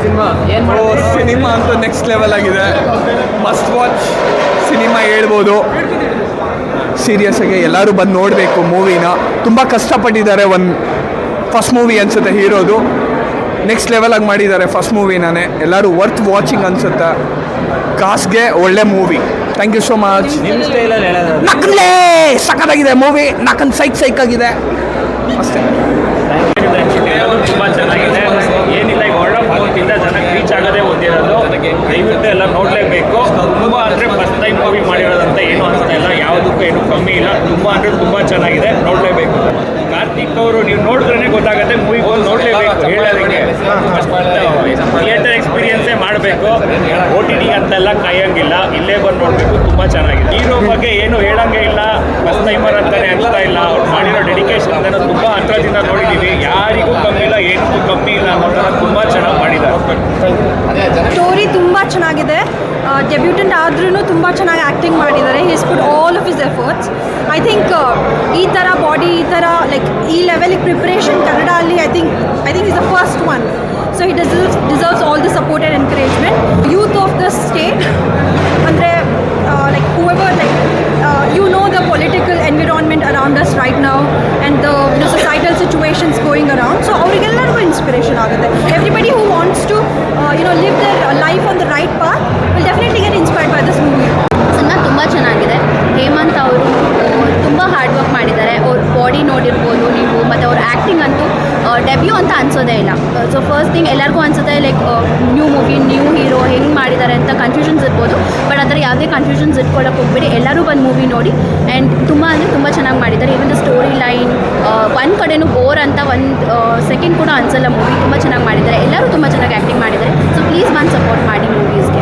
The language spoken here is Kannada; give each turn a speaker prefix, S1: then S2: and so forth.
S1: ಸಿನಿಮಾ
S2: ಸಿನಿಮಾ ಅಂತೂ ನೆಕ್ಸ್ಟ್ ಲೆವೆಲ್ ಆಗಿದೆ. ಮಸ್ಟ್ ವಾಚ್ ಸಿನಿಮಾ ಹೇಳ್ಬೋದು. ಸೀರಿಯಸ್ ಆಗಿ ಎಲ್ಲರೂ ಬಂದು ನೋಡಬೇಕು ಮೂವಿನ. ತುಂಬ ಕಷ್ಟಪಟ್ಟಿದ್ದಾರೆ. ಫಸ್ಟ್ ಮೂವಿ ಅನಿಸುತ್ತೆ ಹೀರೋದು. ನೆಕ್ಸ್ಟ್ ಲೆವೆಲಾಗಿ ಮಾಡಿದ್ದಾರೆ ಫಸ್ಟ್ ಮೂವಿನೇ. ಎಲ್ಲರೂ ವರ್ತ್ ವಾಚಿಂಗ್ ಅನಿಸುತ್ತೆ. ಕಾಸ್ಗೆ ಒಳ್ಳೆ ಮೂವಿ. Thank you so much.
S1: ನಿಮ್ಮ ಸ್ಟೈಲಲ್ಲಿ ಹೇಳೋದು
S2: ನಕಲೇ ಸಖತ್ತಾಗಿದೆ ಮೂವಿ. ನಕನ್ ಸೈಕ್ ಆಗಿದೆ ಅಷ್ಟೇ.
S3: ತುಂಬ ಚೆನ್ನಾಗಿದೆ. ಏನಿಲ್ಲ, ಈಗ ವರ್ಲ್ಡ್ ಆಫ್ ಮೌತಿಂದ ಜನಕ್ಕೆ ರೀಚ್ ಆಗೋದೇ ಓದಿರೋದು. ದಯವಿಟ್ಟು ಎಲ್ಲ ನೋಡಲೇಬೇಕು. ತುಂಬ ಅಂದರೆ ಫಸ್ಟ್ ಟೈಮ್ ಮೂವಿ ಮಾಡಿರೋದಂತ ಏನು ಅನಿಸ್ತಾ ಇಲ್ಲ. ಯಾವುದಕ್ಕೂ ಏನು ಕಮ್ಮಿ ಇಲ್ಲ. ತುಂಬ ಅಂದರೆ ತುಂಬ ಚೆನ್ನಾಗಿದೆ, ನೋಡಲೇಬೇಕು. ಕಾರ್ತಿಕ್ ಅವರು ನೀವು ನೋಡಿದ್ರೇ ಗೊತ್ತಾಗುತ್ತೆ. ಮೂವಿಗೆ ಹೋಗಿ ನೋಡಲೇಬೇಕು. ಹೇಳೋದಕ್ಕೆ ಥಿಯೇಟರ್ ಎಕ್ಸ್ಪೀರಿಯನ್ಸೇ ಮಾಡಬೇಕು. OTT ಅಂತೆಲ್ಲ ಕಾಯೋಂಗಿಲ್ಲ, ಇಲ್ಲೇ ಬಂದು ನೋಡಬೇಕು. ತುಂಬ ಚೆನ್ನಾಗಿದೆ. ಹೀರೋ ಬಗ್ಗೆ ಏನು ಹೇಳೋಂಗೆ ಇಲ್ಲ. ಫಸ್ಟ್ ಟೈಮರ್ ಅಂತಲೇ ಅನಿಸ್ತಾ ಇಲ್ಲ. ಅವ್ರು ಮಾಡಿರೋ ಡೆಡಿಕೇಶನ್ ಅಂತ ತುಂಬ ಹತ್ರದಿಂದ ನೋಡಿದ್ದೀವಿ. ಯಾರಿಗೂ ಕಮ್ಮಿ ಇಲ್ಲ, ಏನಕ್ಕೂ ಕಮ್ಮಿ ಇಲ್ಲ ಅನ್ನೋ ಥರ ತುಂಬ ಚೆನ್ನಾಗಿ ಮಾಡಿದ್ದಾರೆ.
S4: ಸ್ಟೋರಿ ತುಂಬ ಚೆನ್ನಾಗಿದೆ. ಡೆಬ್ಯೂಟೆಂಟ್ ಆದ್ರೂ ತುಂಬ ಚೆನ್ನಾಗಿ ಆ್ಯಕ್ಟಿಂಗ್ ಮಾಡಿದ್ದಾರೆ. He's put all of his efforts. I think ಈ ಥರ ಬಾಡಿ, ಈ ಥರ ಲೈಕ್ ಈ ಲೆವೆಲಿಗೆ ಪ್ರಿಪ್ರೇಷನ್ ಕನ್ನಡ ಅಲ್ಲಿ I think is the first one. So he deserves all the support and encouragement. Youth of the state ಅಂದರೆ like whoever you know the political environment around us right now and the societal situations going around, so avrigellargu inspiration agutte. Everybody who wants to live their life on the right path will definitely get inspired by this movie.
S5: Cinema ತುಂಬ ಚೆನ್ನಾಗಿದೆ. ಹೇಮಂತ್ ಅವರು ತುಂಬ ಹಾರ್ಡ್ ವರ್ಕ್ ಮಾಡಿದ್ದಾರೆ. ಅವ್ರ ಬಾಡಿ ನೋಡಿರ್ಬೋದು ನೀವು, ಮತ್ತು ಅವ್ರ ಆ್ಯಕ್ಟಿಂಗ್ ಅಂತೂ ಡೆಬ್ಯೂ ಅಂತ ಅನ್ಸೋದೇ ಇಲ್ಲ. ಸೊ ಫಸ್ಟ್ ಥಿಂಗ್ ಎಲ್ಲರಿಗೂ ಅನ್ಸುತ್ತೆ like new movie, new hero ಹೆಂಗೆ ಮಾಡಿದ್ದಾರೆ ಅಂತ ಕನ್ಫ್ಯೂಷನ್ಸ್ ಇರ್ಬೋದು. ಬಟ್ ಅದರ ಯಾವುದೇ ಕನ್ಫ್ಯೂಷನ್ಸ್ ಇಟ್ಕೊಳ್ಳೋಕೆ ಹೋಗ್ಬೇಡಿ. ಎಲ್ಲರೂ ಬಂದು ಮೂವಿ ನೋಡಿ. ಆ್ಯಂಡ್ ತುಂಬ ಅಂದರೆ ತುಂಬ ಚೆನ್ನಾಗಿ ಮಾಡಿದ್ದಾರೆ. ಈವನ್ ದ ಸ್ಟೋರಿ ಲೈನ್ ಒಂದು ಕಡೆನೂ ಬೋರ್ ಅಂತ ಒಂದು ಸೆಕೆಂಡ್ ಕೂಡ ಅನ್ಸಲ್ಲ. ಮೂವಿ ತುಂಬ ಚೆನ್ನಾಗಿ ಮಾಡಿದ್ದಾರೆ. ಎಲ್ಲರೂ ತುಂಬ ಚೆನ್ನಾಗಿ ಆ್ಯಕ್ಟಿಂಗ್ ಮಾಡಿದ್ದಾರೆ. ಸೊ ಪ್ಲೀಸ್ ಬಂದು ಸಪೋರ್ಟ್ ಮಾಡಿ ಮೂವೀಸ್ಗೆ.